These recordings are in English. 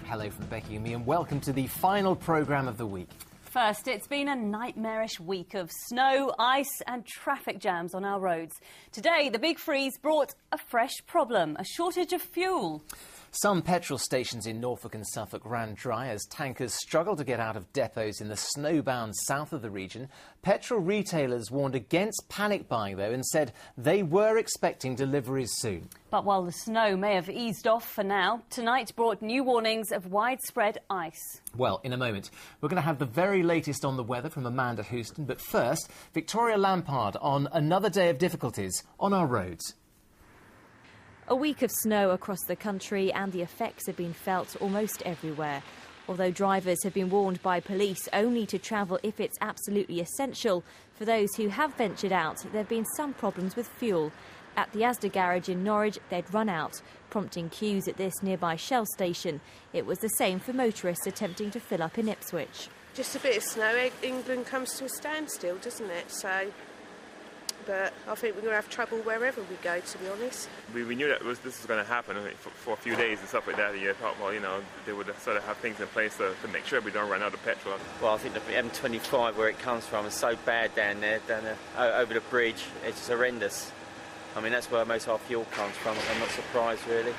Hello from Becky and me, and welcome to the final programme of the week. First, it's been a nightmarish week of snow, ice and traffic jams on our roads. Today, the big freeze brought a fresh problem, a shortage of fuel. Some petrol stations in Norfolk and Suffolk ran dry as tankers struggled to get out of depots in the snowbound south of the region. Petrol retailers warned against panic buying, though, and said they were expecting deliveries soon. But while the snow may have eased off for now, tonight brought new warnings of widespread ice. Well, in a moment, we're going to have the very latest on the weather from Amanda Houston. But first, Victoria Lampard on another day of difficulties on our roads. A week of snow across the country and the effects have been felt almost everywhere. Although drivers have been warned by police only to travel if it's absolutely essential, for those who have ventured out, there have been some problems with fuel. At the Asda garage in Norwich, they'd run out, prompting queues at this nearby Shell station. It was the same for motorists attempting to fill up in Ipswich. Just a bit of snow, England comes to a standstill, doesn't it? But I think we're going to have trouble wherever we go, to be honest. We knew that this was going to happen for a few days and stuff like that. You thought, well, you know, they would sort of have things in place to make sure we don't run out of petrol. Well, I think the M25, where it comes from, is so bad down there over the bridge. It's just horrendous. I mean, that's where most of our fuel comes from. I'm not surprised, really.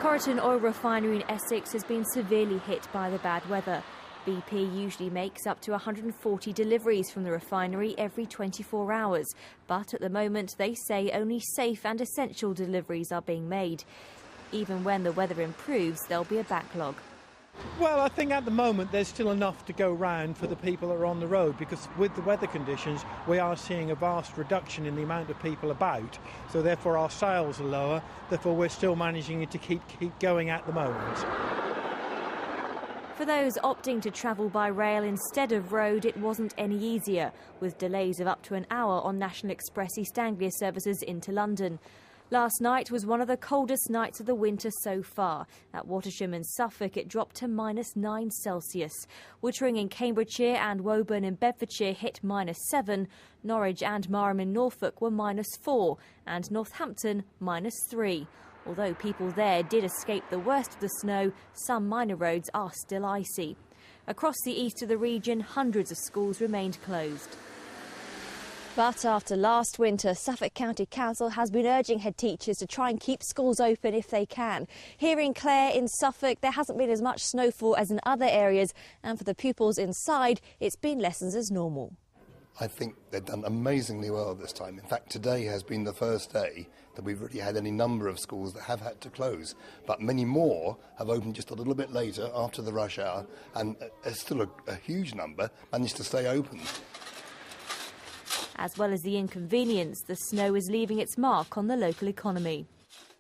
Corriton Oil Refinery in Essex has been severely hit by the bad weather. BP usually makes up to 140 deliveries from the refinery every 24 hours. But at the moment, they say only safe and essential deliveries are being made. Even when the weather improves, there'll be a backlog. Well, I think at the moment there's still enough to go round for the people that are on the road, because with the weather conditions we are seeing a vast reduction in the amount of people about. So therefore our sales are lower, therefore we're still managing to keep going at the moment. For those opting to travel by rail instead of road, it wasn't any easier, with delays of up to an hour on National Express East Anglia services into London. Last night was one of the coldest nights of the winter so far. At Watersham in Suffolk, it dropped to -9 Celsius. Wootering in Cambridgeshire and Woburn in Bedfordshire hit -7. Norwich and Marham in Norfolk were -4, and Northampton -3. Although people there did escape the worst of the snow, some minor roads are still icy. Across the east of the region, hundreds of schools remained closed. But after last winter, Suffolk County Council has been urging head teachers to try and keep schools open if they can. Here in Clare in Suffolk, there hasn't been as much snowfall as in other areas, and for the pupils inside, it's been lessons as normal. I think they've done amazingly well this time. In fact, today has been the first day that we've really had any number of schools that have had to close. But many more have opened just a little bit later after the rush hour, and still a huge number managed to stay open. As well as the inconvenience, the snow is leaving its mark on the local economy.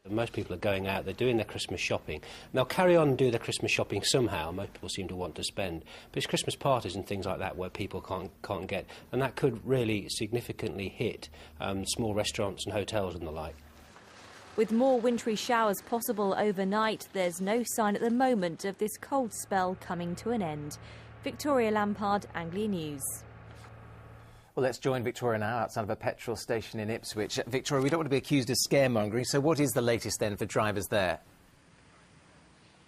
Most people are going out, they're doing their Christmas shopping. And they'll carry on and do their Christmas shopping somehow. Most people seem to want to spend. But it's Christmas parties and things like that where people can't get. And that could really significantly hit small restaurants and hotels and the like. With more wintry showers possible overnight, there's no sign at the moment of this cold spell coming to an end. Victoria Lampard, Anglia News. Well, let's join Victoria now outside of a petrol station in Ipswich. Victoria, we don't want to be accused of scaremongering, so what is the latest then for drivers there?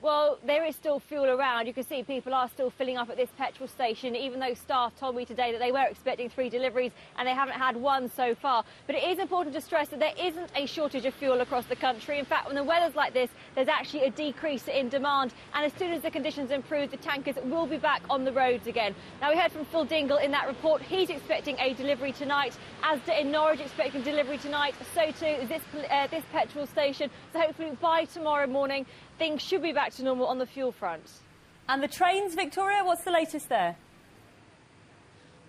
Well, there is still fuel around. You can see people are still filling up at this petrol station, even though staff told me today that they were expecting 3 deliveries and they haven't had one so far. But it is important to stress that there isn't a shortage of fuel across the country. In fact, when the weather's like this, there's actually a decrease in demand. And as soon as the conditions improve, the tankers will be back on the roads again. Now, we heard from Phil Dingle in that report. He's expecting a delivery tonight. Asda in Norwich expecting delivery tonight. So too is this petrol station. So hopefully by tomorrow morning, things should be back to normal on the fuel front. And the trains, Victoria, what's the latest there?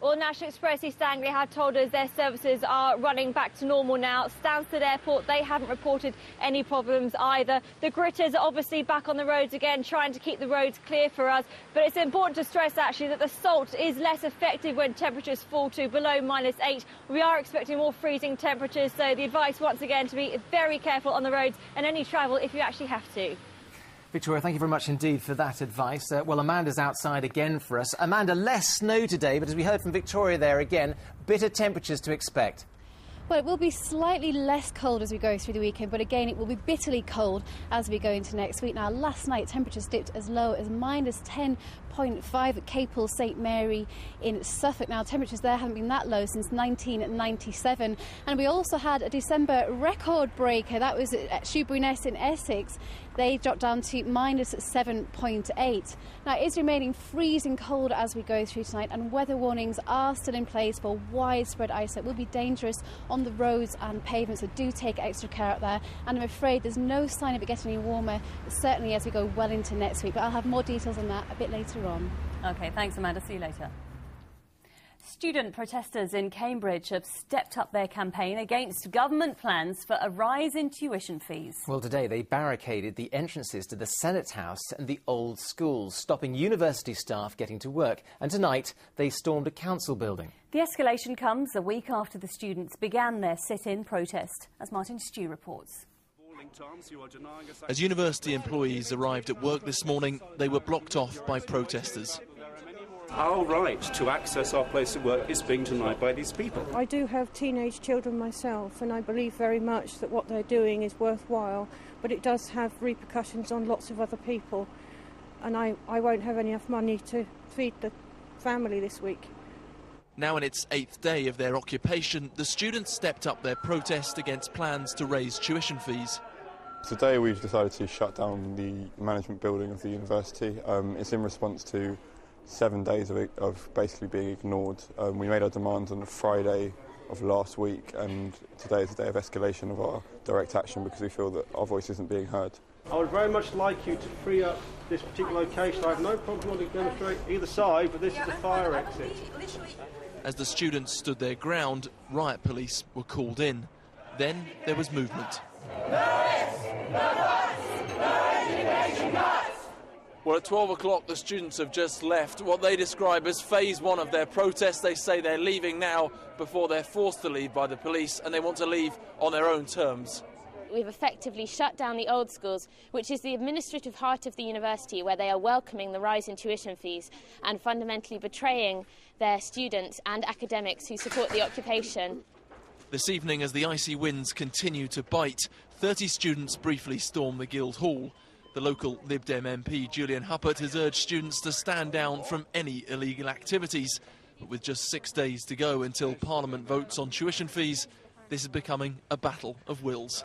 Well, National Express East Anglia have told us their services are running back to normal now. Stansted Airport, they haven't reported any problems either. The gritters are obviously back on the roads again, trying to keep the roads clear for us. But it's important to stress, actually, that the salt is less effective when temperatures fall to below -8. We are expecting more freezing temperatures, so the advice, once again, to be very careful on the roads and only travel if you actually have to. Victoria, thank you very much indeed for that advice. Well, Amanda's outside again for us. Amanda, less snow today, but as we heard from Victoria there again, bitter temperatures to expect. Well, it will be slightly less cold as we go through the weekend, but again it will be bitterly cold as we go into next week. Now, last night temperatures dipped as low as -10.5 at Capel St Mary in Suffolk. Now, temperatures there haven't been that low since 1997. And we also had a December record breaker. That was at Shoeburyness in Essex. They dropped down to -7.8. Now, it is remaining freezing cold as we go through tonight, and weather warnings are still in place for widespread ice. It will be dangerous on the roads and pavements, so do take extra care out there. And I'm afraid there's no sign of it getting any warmer, certainly as we go well into next week. But I'll have more details on that a bit later on. OK, thanks, Amanda. See you later. Student protesters in Cambridge have stepped up their campaign against government plans for a rise in tuition fees. Well, today they barricaded the entrances to the Senate House and the old schools, stopping university staff getting to work. And tonight they stormed a council building. The escalation comes a week after the students began their sit-in protest, as Martin Stew reports. As university employees arrived at work this morning, they were blocked off by protesters. Our right to access our place of work is being denied by these people. I do have teenage children myself, and I believe very much that what they're doing is worthwhile, but it does have repercussions on lots of other people, and I won't have enough money to feed the family this week. Now in its 8th day of their occupation, the students stepped up their protest against plans to raise tuition fees. Today we've decided to shut down the management building of the university. It's in response to 7 days of basically being ignored. We made our demands on the Friday of last week, and today is a day of escalation of our direct action because we feel that our voice isn't being heard. I would very much like you to free up this particular location. I have no problem wanting to demonstrate either side, but this is the fire exit. As the students stood their ground, riot police were called in. Then there was movement. Well, at 12 o'clock, the students have just left what they describe as phase 1 of their protest. They say they're leaving now before they're forced to leave by the police, and they want to leave on their own terms. We've effectively shut down the old schools, which is the administrative heart of the university, where they are welcoming the rise in tuition fees and fundamentally betraying their students and academics who support the occupation. This evening, as the icy winds continue to bite, 30 students briefly storm the Guildhall. The local Lib Dem MP, Julian Huppert, has urged students to stand down from any illegal activities. But with just 6 days to go until Parliament votes on tuition fees, this is becoming a battle of wills.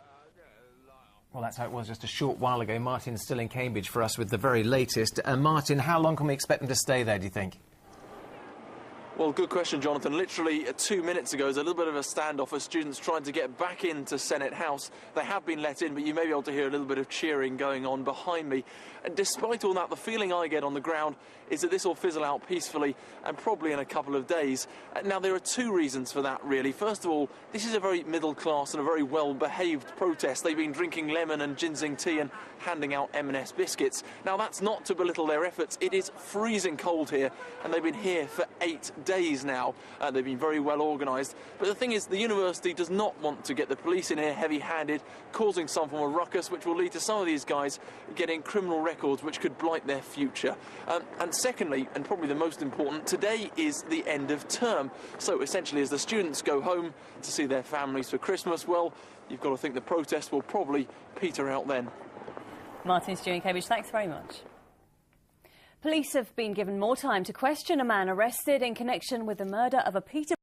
Well, that's how it was just a short while ago. Martin's still in Cambridge for us with the very latest. Martin, how long can we expect them to stay there, do you think? Well, good question, Jonathan. Literally 2 minutes ago, there's a little bit of a standoff as students trying to get back into Senate House. They have been let in, but you may be able to hear a little bit of cheering going on behind me. And despite all that, the feeling I get on the ground is that this will fizzle out peacefully and probably in a couple of days. Now, there are 2 reasons for that, really. First of all, this is a very middle-class and a very well-behaved protest. They've been drinking lemon and ginseng tea and handing out M&S biscuits. Now, that's not to belittle their efforts. It is freezing cold here, and they've been here for 8 days now. They've been very well organised. But the thing is, the university does not want to get the police in here heavy-handed, causing some form of ruckus, which will lead to some of these guys getting criminal records which could blight their future. And secondly, and probably the most important, today is the end of term. So essentially, as the students go home to see their families for Christmas, well, you've got to think the protest will probably peter out then. Martin Stew in Cambridge, thanks very much. Police have been given more time to question a man arrested in connection with the murder of a Peterborough